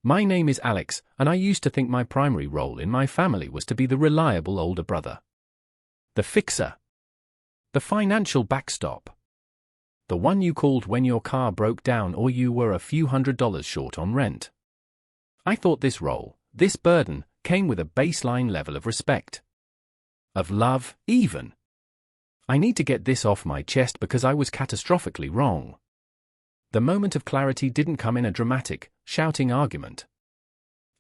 My name is Alex, and I used to think my primary role in my family was to be the reliable older brother. The fixer. The financial backstop. The one you called when your car broke down or you were a few $100s short on rent. I thought this role, this burden, came with a baseline level of respect. Of love, even. I need to get this off my chest because I was catastrophically wrong. The moment of clarity didn't come in a dramatic, shouting argument.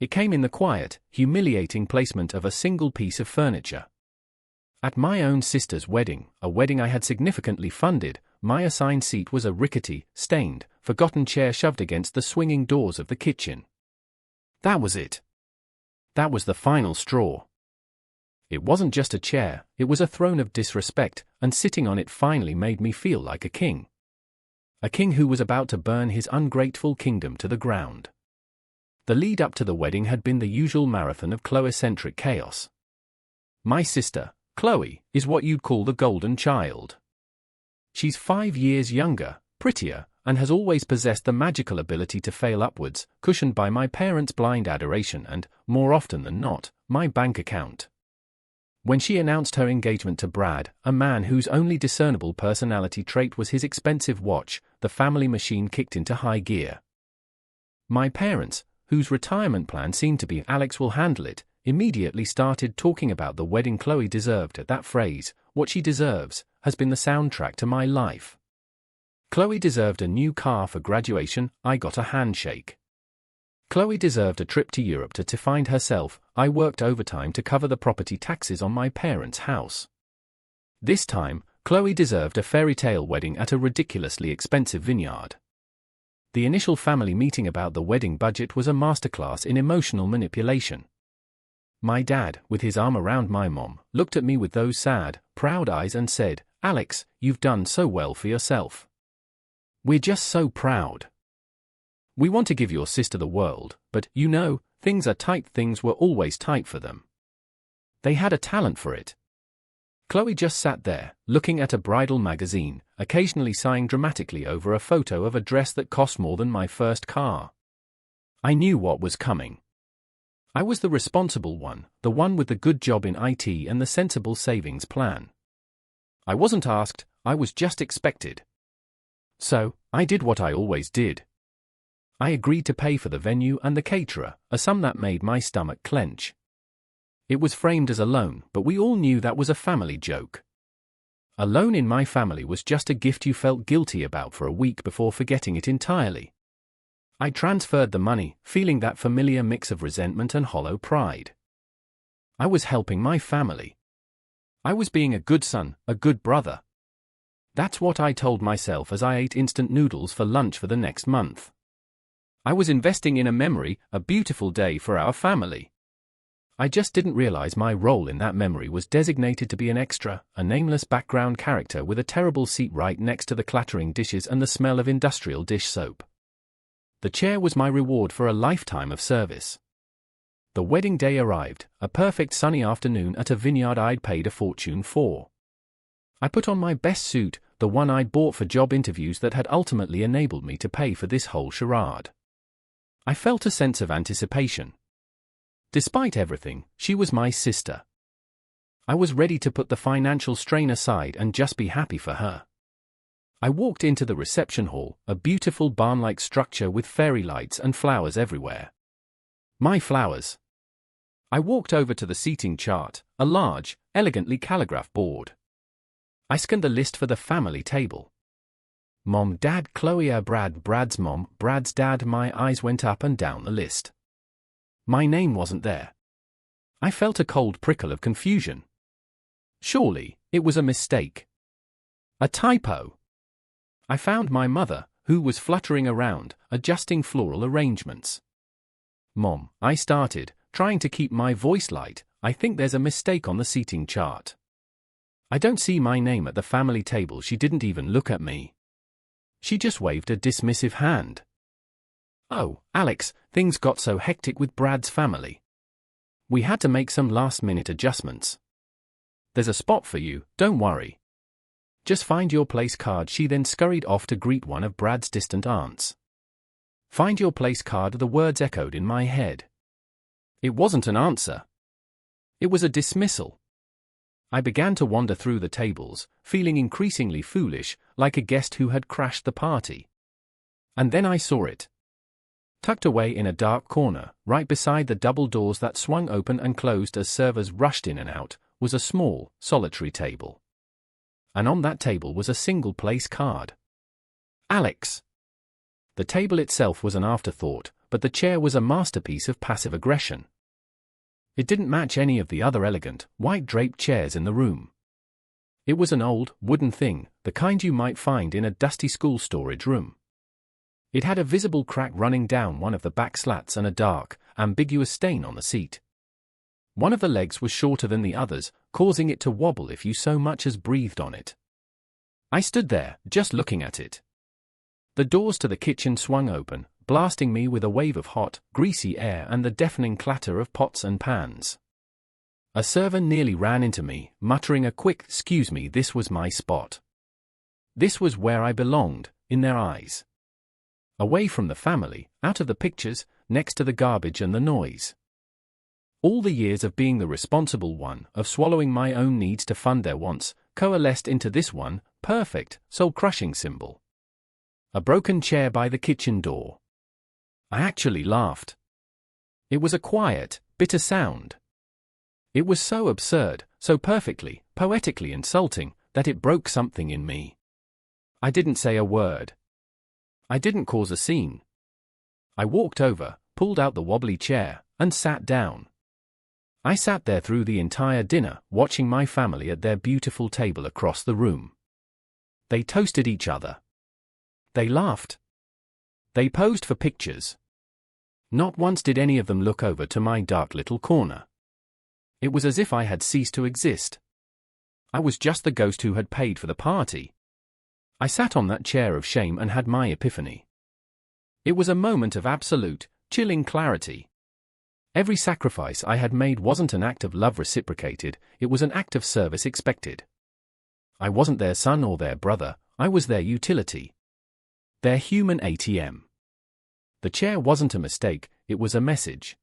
It came in the quiet, humiliating placement of a single piece of furniture. At my own sister's wedding, a wedding I had significantly funded, my assigned seat was a rickety, stained, forgotten chair shoved against the swinging doors of the kitchen. That was it. That was the final straw. It wasn't just a chair, it was a throne of disrespect, and sitting on it finally made me feel like a king. A king who was about to burn his ungrateful kingdom to the ground. The lead up to the wedding had been the usual marathon of Chloe-centric chaos. My sister, Chloe, is what you'd call the golden child. She's 5 years younger, prettier, and has always possessed the magical ability to fail upwards, cushioned by my parents' blind adoration and, more often than not, my bank account. When she announced her engagement to Brad, a man whose only discernible personality trait was his expensive watch, the family machine kicked into high gear. My parents, whose retirement plan seemed to be "Alex will handle it," immediately started talking about the wedding Chloe deserved. That phrase, "what she deserves," has been the soundtrack to my life. Chloe deserved a new car for graduation, I got a handshake. Chloe deserved a trip to Europe to find herself, I worked overtime to cover the property taxes on my parents' house. This time, Chloe deserved a fairy tale wedding at a ridiculously expensive vineyard. The initial family meeting about the wedding budget was a masterclass in emotional manipulation. My dad, with his arm around my mom, looked at me with those sad, proud eyes and said, "Alex, you've done so well for yourself. We're just so proud. We want to give your sister the world, but, you know, things are tight." Things were always tight for them. They had a talent for it. Chloe just sat there, looking at a bridal magazine, occasionally sighing dramatically over a photo of a dress that cost more than my first car. I knew what was coming. I was the responsible one, the one with the good job in IT and the sensible savings plan. I wasn't asked, I was just expected. So, I did what I always did. I agreed to pay for the venue and the caterer, a sum that made my stomach clench. It was framed as a loan, but we all knew that was a family joke. A loan in my family was just a gift you felt guilty about for a week before forgetting it entirely. I transferred the money, feeling that familiar mix of resentment and hollow pride. I was helping my family. I was being a good son, a good brother. That's what I told myself as I ate instant noodles for lunch for the next month. I was investing in a memory, a beautiful day for our family. I just didn't realize my role in that memory was designated to be an extra, a nameless background character with a terrible seat right next to the clattering dishes and the smell of industrial dish soap. The chair was my reward for a lifetime of service. The wedding day arrived, a perfect sunny afternoon at a vineyard I'd paid a fortune for. I put on my best suit, the one I'd bought for job interviews that had ultimately enabled me to pay for this whole charade. I felt a sense of anticipation. Despite everything, she was my sister. I was ready to put the financial strain aside and just be happy for her. I walked into the reception hall, a beautiful barn-like structure with fairy lights and flowers everywhere. My flowers. I walked over to the seating chart, a large, elegantly calligraphed board. I scanned the list for the family table. Mom, Dad, Chloe, Brad, Brad's mom, Brad's dad. My eyes went up and down the list. My name wasn't there. I felt a cold prickle of confusion. Surely, it was a mistake. A typo. I found my mother, who was fluttering around, adjusting floral arrangements. Mom, I started, trying to keep my voice light. I think there's a mistake on the seating chart. I don't see my name at the family table. She didn't even look at me. She just waved a dismissive hand. Oh, Alex, things got so hectic with Brad's family. We had to make some last-minute adjustments. There's a spot for you, don't worry. Just find your place card. She then scurried off to greet one of Brad's distant aunts. Find your place card, the words echoed in my head. It wasn't an answer. It was a dismissal. I began to wander through the tables, feeling increasingly foolish, like a guest who had crashed the party. And then I saw it. Tucked away in a dark corner, right beside the double doors that swung open and closed as servers rushed in and out, was a small, solitary table. And on that table was a single place card. Alex. The table itself was an afterthought, but the chair was a masterpiece of passive aggression. It didn't match any of the other elegant, white-draped chairs in the room. It was an old, wooden thing, the kind you might find in a dusty school storage room. It had a visible crack running down one of the back slats and a dark, ambiguous stain on the seat. One of the legs was shorter than the others, causing it to wobble if you so much as breathed on it. I stood there, just looking at it. The doors to the kitchen swung open, blasting me with a wave of hot, greasy air and the deafening clatter of pots and pans. A server nearly ran into me, muttering a quick "Excuse me." This was my spot. This was where I belonged, in their eyes. Away from the family, out of the pictures, next to the garbage and the noise. All the years of being the responsible one, of swallowing my own needs to fund their wants, coalesced into this one, perfect, soul-crushing symbol. A broken chair by the kitchen door. I actually laughed. It was a quiet, bitter sound. It was so absurd, so perfectly, poetically insulting, that it broke something in me. I didn't say a word. I didn't cause a scene. I walked over, pulled out the wobbly chair, and sat down. I sat there through the entire dinner, watching my family at their beautiful table across the room. They toasted each other. They laughed. They posed for pictures. Not once did any of them look over to my dark little corner. It was as if I had ceased to exist. I was just the ghost who had paid for the party. I sat on that chair of shame and had my epiphany. It was a moment of absolute, chilling clarity. Every sacrifice I had made wasn't an act of love reciprocated, it was an act of service expected. I wasn't their son or their brother, I was their utility. Their human ATM. The chair wasn't a mistake, it was a message.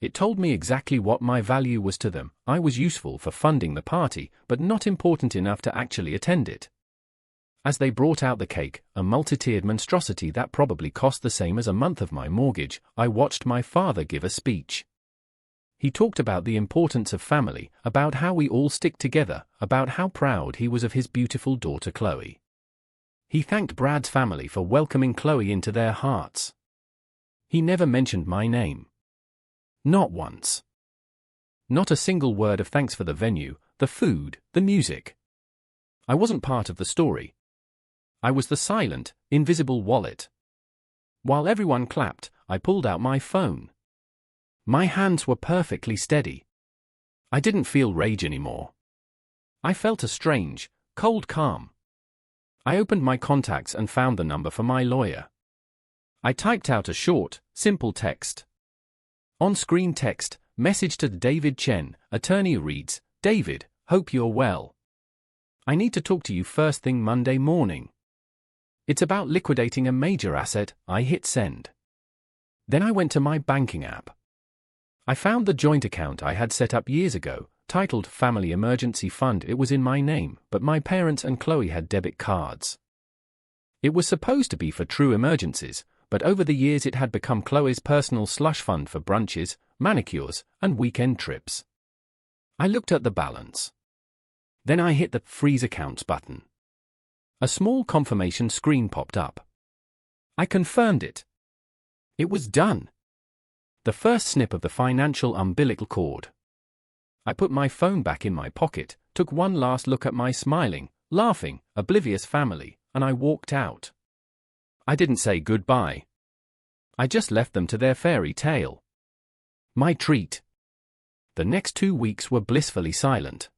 It told me exactly what my value was to them. I was useful for funding the party, but not important enough to actually attend it. As they brought out the cake, a multi-tiered monstrosity that probably cost the same as a month of my mortgage, I watched my father give a speech. He talked about the importance of family, about how we all stick together, about how proud he was of his beautiful daughter Chloe. He thanked Brad's family for welcoming Chloe into their hearts. He never mentioned my name. Not once. Not a single word of thanks for the venue, the food, the music. I wasn't part of the story. I was the silent, invisible wallet. While everyone clapped, I pulled out my phone. My hands were perfectly steady. I didn't feel rage anymore. I felt a strange, cold calm. I opened my contacts and found the number for my lawyer. I typed out a short, simple text. On-screen text, message to David Chen, attorney reads, "David, hope you're well. I need to talk to you first thing Monday morning. It's about liquidating a major asset." I hit send. Then I went to my banking app. I found the joint account I had set up years ago, titled Family Emergency Fund. It was in my name, but my parents and Chloe had debit cards. It was supposed to be for true emergencies, but over the years it had become Chloe's personal slush fund for brunches, manicures, and weekend trips. I looked at the balance. Then I hit the Freeze Accounts button. A small confirmation screen popped up. I confirmed it. It was done. The first snip of the financial umbilical cord. I put my phone back in my pocket, took one last look at my smiling, laughing, oblivious family, and I walked out. I didn't say goodbye. I just left them to their fairy tale. My treat. The next 2 weeks were blissfully silent.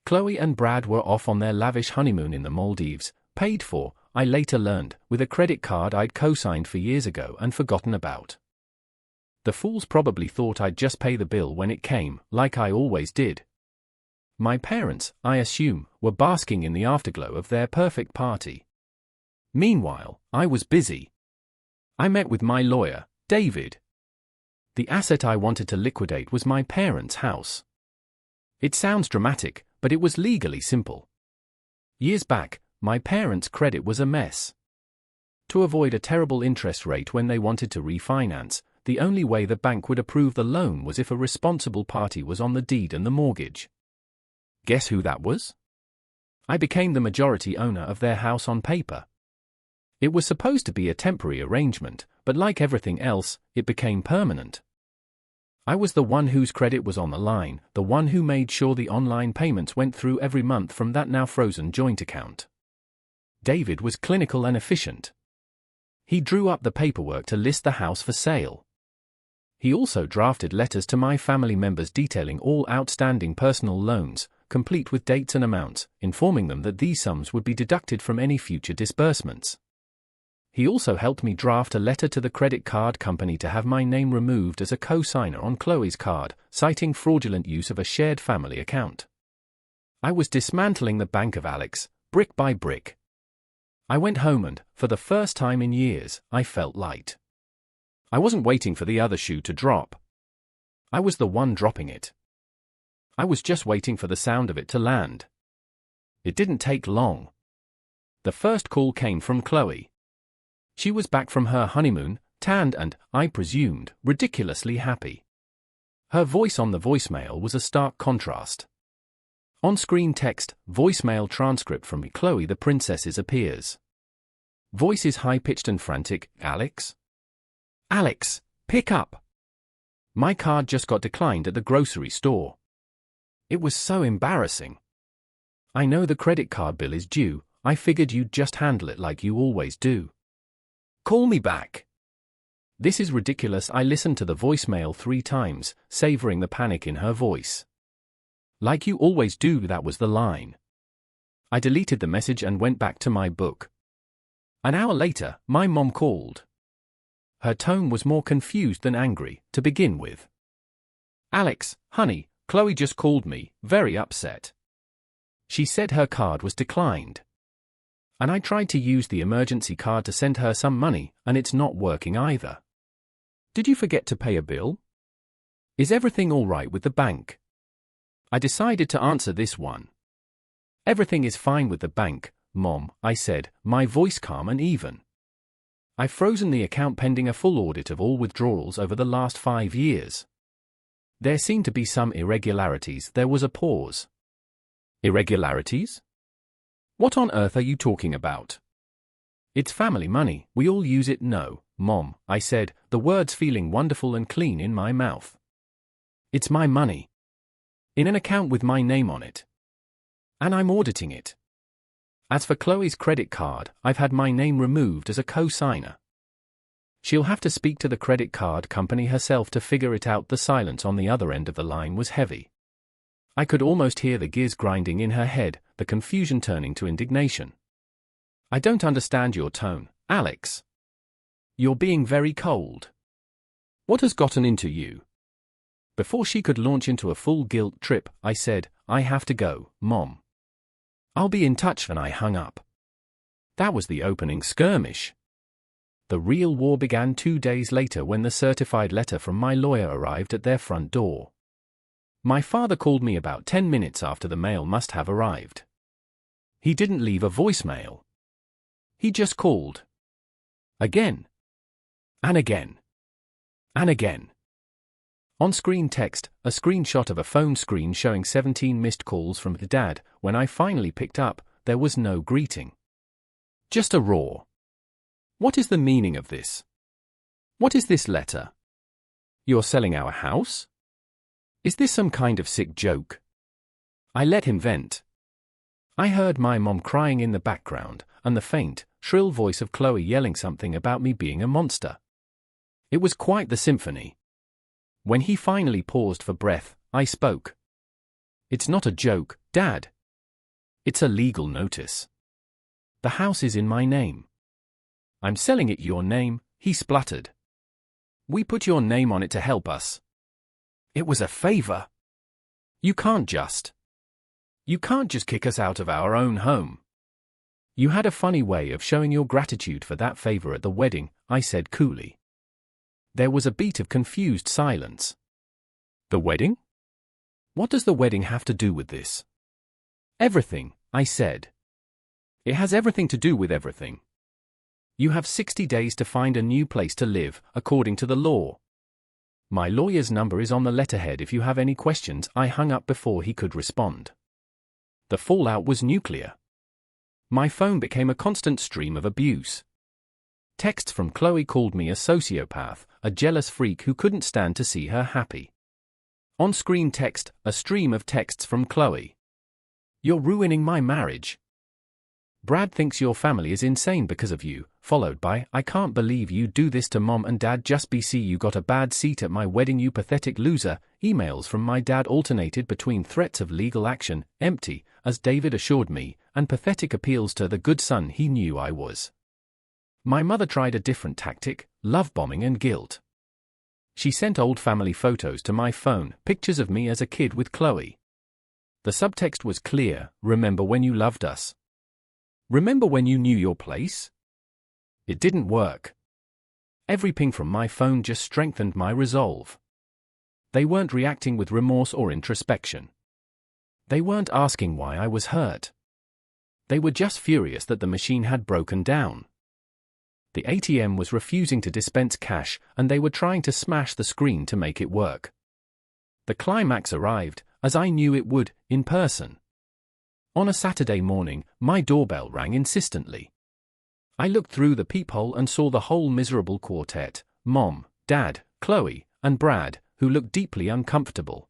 Chloe and Brad were off on their lavish honeymoon in the Maldives, paid for, I later learned, with a credit card I'd co-signed for years ago and forgotten about. The fools probably thought I'd just pay the bill when it came, like I always did. My parents, I assume, were basking in the afterglow of their perfect party. Meanwhile, I was busy. I met with my lawyer, David. The asset I wanted to liquidate was my parents' house. It sounds dramatic, but it was legally simple. Years back, my parents' credit was a mess. To avoid a terrible interest rate when they wanted to refinance, the only way the bank would approve the loan was if a responsible party was on the deed and the mortgage. Guess who that was? I became the majority owner of their house on paper. It was supposed to be a temporary arrangement, but like everything else, it became permanent. I was the one whose credit was on the line, the one who made sure the online payments went through every month from that now frozen joint account. David was clinical and efficient. He drew up the paperwork to list the house for sale. He also drafted letters to my family members detailing all outstanding personal loans, complete with dates and amounts, informing them that these sums would be deducted from any future disbursements. He also helped me draft a letter to the credit card company to have my name removed as a co-signer on Chloe's card, citing fraudulent use of a shared family account. I was dismantling the bank of Alex, brick by brick. I went home and, for the first time in years, I felt light. I wasn't waiting for the other shoe to drop. I was the one dropping it. I was just waiting for the sound of it to land. It didn't take long. The first call came from Chloe. She was back from her honeymoon, tanned and, I presumed, ridiculously happy. Her voice on the voicemail was a stark contrast. On-screen text, voicemail transcript from Chloe the princess's appears. Voice is high-pitched and frantic. Alex? Alex, pick up! My card just got declined at the grocery store. It was so embarrassing. I know the credit card bill is due, I figured you'd just handle it like you always do. Call me back. This is ridiculous. I listened to the voicemail 3 times, savoring the panic in her voice. Like you always do, that was the line. I deleted the message and went back to my book. An hour later, my mom called. Her tone was more confused than angry, to begin with. Alex, honey, Chloe just called me, very upset. She said her card was declined. And I tried to use the emergency card to send her some money, and it's not working either. Did you forget to pay a bill? Is everything all right with the bank? I decided to answer this one. Everything is fine with the bank, Mom, I said, my voice calm and even. I've frozen the account pending a full audit of all withdrawals over the last 5 years. There seemed to be some irregularities. There was a pause. Irregularities? What on earth are you talking about? It's family money, we all use it. No, Mom, I said, the words feeling wonderful and clean in my mouth. It's my money. In an account with my name on it. And I'm auditing it. As for Chloe's credit card, I've had my name removed as a co-signer. She'll have to speak to the credit card company herself to figure it out. The silence on the other end of the line was heavy. I could almost hear the gears grinding in her head, the confusion turning to indignation. I don't understand your tone, Alex. You're being very cold. What has gotten into you? Before she could launch into a full guilt trip, I said, I have to go, Mom. I'll be in touch, and I hung up. That was the opening skirmish. The real war began 2 days later when the certified letter from my lawyer arrived at their front door. My father called me about 10 minutes after the mail must have arrived. He didn't leave a voicemail. He just called. Again. And again. And again. On-screen text, a screenshot of a phone screen showing 17 missed calls from Dad. When I finally picked up, there was no greeting. Just a roar. What is the meaning of this? What is this letter? You're selling our house? Is this some kind of sick joke? I let him vent. I heard my mom crying in the background, and the faint, shrill voice of Chloe yelling something about me being a monster. It was quite the symphony. When he finally paused for breath, I spoke. It's not a joke, Dad. It's a legal notice. The house is in my name. I'm selling it your name, he spluttered. We put your name on it to help us. It was a favor. You can't just kick us out of our own home. You had a funny way of showing your gratitude for that favor at the wedding, I said coolly. There was a beat of confused silence. The wedding? What does the wedding have to do with this? Everything, I said. It has everything to do with everything. You have 60 days to find a new place to live, according to the law. My lawyer's number is on the letterhead if you have any questions. I hung up before he could respond. The fallout was nuclear. My phone became a constant stream of abuse. Texts from Chloe called me a sociopath, a jealous freak who couldn't stand to see her happy. On-screen text, a stream of texts from Chloe. You're ruining my marriage. Brad thinks your family is insane because of you, followed by, I can't believe you do this to mom and dad. Just BC, you got a bad seat at my wedding, you pathetic loser. Emails from my dad alternated between threats of legal action, empty, as David assured me, and pathetic appeals to the good son he knew I was. My mother tried a different tactic, love bombing and guilt. She sent old family photos to my phone, pictures of me as a kid with Chloe. The subtext was clear: remember when you loved us? Remember when you knew your place? It didn't work. Every ping from my phone just strengthened my resolve. They weren't reacting with remorse or introspection. They weren't asking why I was hurt. They were just furious that the machine had broken down. The ATM was refusing to dispense cash, and they were trying to smash the screen to make it work. The climax arrived, as I knew it would, in person. On a Saturday morning, my doorbell rang insistently. I looked through the peephole and saw the whole miserable quartet: Mom, Dad, Chloe, and Brad, who looked deeply uncomfortable.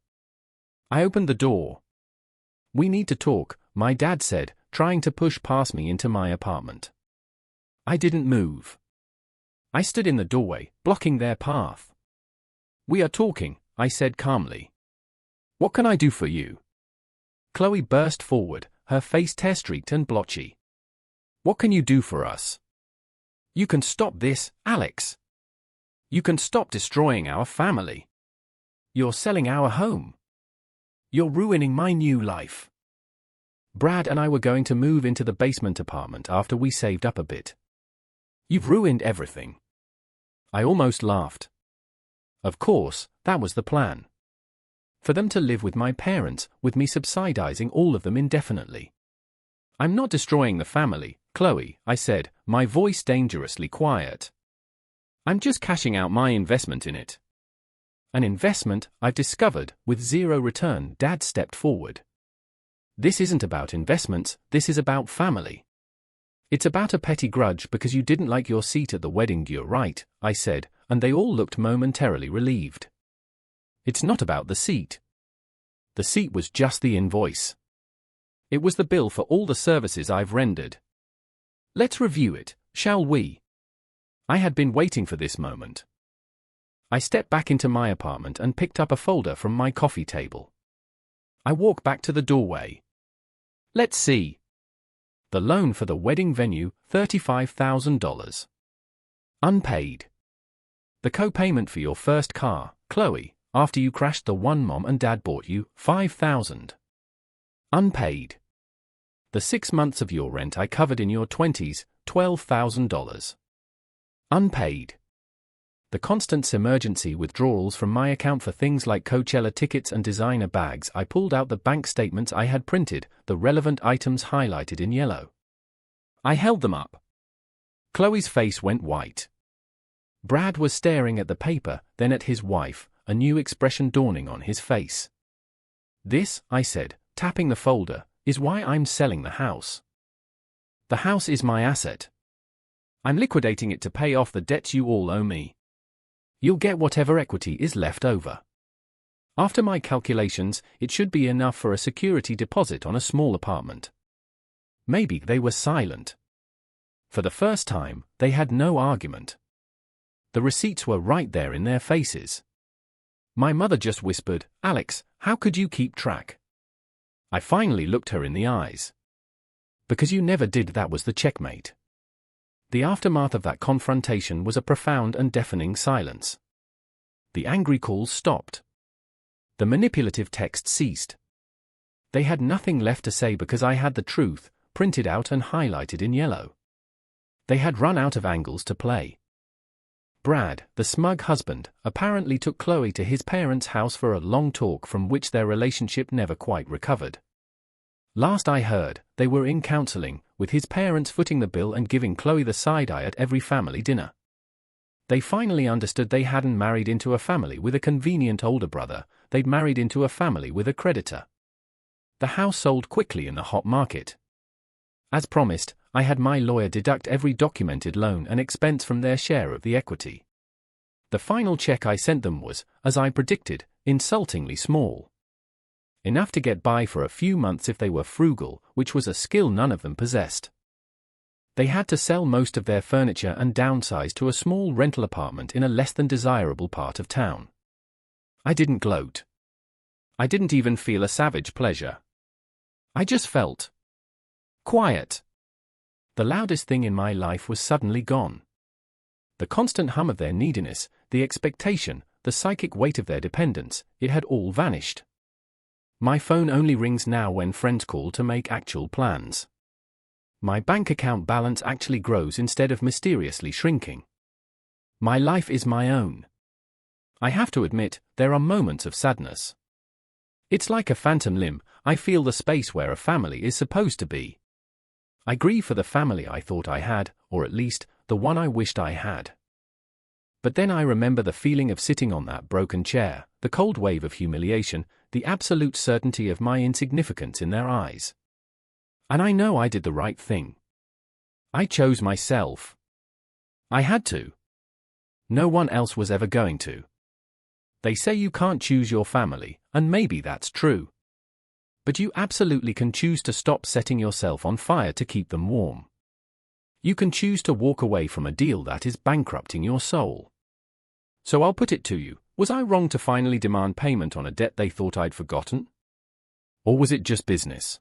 I opened the door. We need to talk, my dad said, trying to push past me into my apartment. I didn't move. I stood in the doorway, blocking their path. We are talking, I said calmly. What can I do for you? Chloe burst forward, her face tear-streaked and blotchy. What can you do for us? You can stop this, Alex. You can stop destroying our family. You're selling our home. You're ruining my new life. Brad and I were going to move into the basement apartment after we saved up a bit. You've ruined everything. I almost laughed. Of course, that was the plan. For them to live with my parents, with me subsidizing all of them indefinitely. I'm not destroying the family, Chloe, I said, my voice dangerously quiet. I'm just cashing out my investment in it. An investment, I've discovered, with zero return. Dad stepped forward. This isn't about investments, this is about family. It's about a petty grudge because you didn't like your seat at the wedding. You're right, I said, and they all looked momentarily relieved. It's not about the seat. The seat was just the invoice. It was the bill for all the services I've rendered. Let's review it, shall we? I had been waiting for this moment. I stepped back into my apartment and picked up a folder from my coffee table. I walked back to the doorway. Let's see. The loan for the wedding venue, $35,000. Unpaid. The co-payment for your first car, Chloe, after you crashed the one mom and dad bought you, $5,000. Unpaid. The 6 months of your rent I covered in your 20s, $12,000. Unpaid. The constant emergency withdrawals from my account for things like Coachella tickets and designer bags. I pulled out the bank statements I had printed, the relevant items highlighted in yellow. I held them up. Chloe's face went white. Brad was staring at the paper, then at his wife, a new expression dawning on his face. This, I said, tapping the folder, is why I'm selling the house. The house is my asset. I'm liquidating it to pay off the debts you all owe me. You'll get whatever equity is left over. After my calculations, it should be enough for a security deposit on a small apartment. Maybe. They were silent. For the first time, they had no argument. The receipts were right there in their faces. My mother just whispered, Alex, how could you keep track? I finally looked her in the eyes. Because you never did. That was the checkmate. The aftermath of that confrontation was a profound and deafening silence. The angry calls stopped. The manipulative text ceased. They had nothing left to say because I had the truth, printed out and highlighted in yellow. They had run out of angles to play. Brad, the smug husband, apparently took Chloe to his parents' house for a long talk from which their relationship never quite recovered. Last I heard, they were in counseling, with his parents footing the bill and giving Chloe the side eye at every family dinner. They finally understood they hadn't married into a family with a convenient older brother, they'd married into a family with a creditor. The house sold quickly in the hot market. As promised, I had my lawyer deduct every documented loan and expense from their share of the equity. The final check I sent them was, as I predicted, insultingly small. Enough to get by for a few months if they were frugal, which was a skill none of them possessed. They had to sell most of their furniture and downsize to a small rental apartment in a less than desirable part of town. I didn't gloat. I didn't even feel a savage pleasure. I just felt quiet. The loudest thing in my life was suddenly gone. The constant hum of their neediness, the expectation, the psychic weight of their dependence, it had all vanished. My phone only rings now when friends call to make actual plans. My bank account balance actually grows instead of mysteriously shrinking. My life is my own. I have to admit, there are moments of sadness. It's like a phantom limb, I feel the space where a family is supposed to be. I grieve for the family I thought I had, or at least, the one I wished I had. But then I remember the feeling of sitting on that broken chair, the cold wave of humiliation, the absolute certainty of my insignificance in their eyes. And I know I did the right thing. I chose myself. I had to. No one else was ever going to. They say you can't choose your family, and maybe that's true. But you absolutely can choose to stop setting yourself on fire to keep them warm. You can choose to walk away from a deal that is bankrupting your soul. So I'll put it to you, was I wrong to finally demand payment on a debt they thought I'd forgotten? Or was it just business?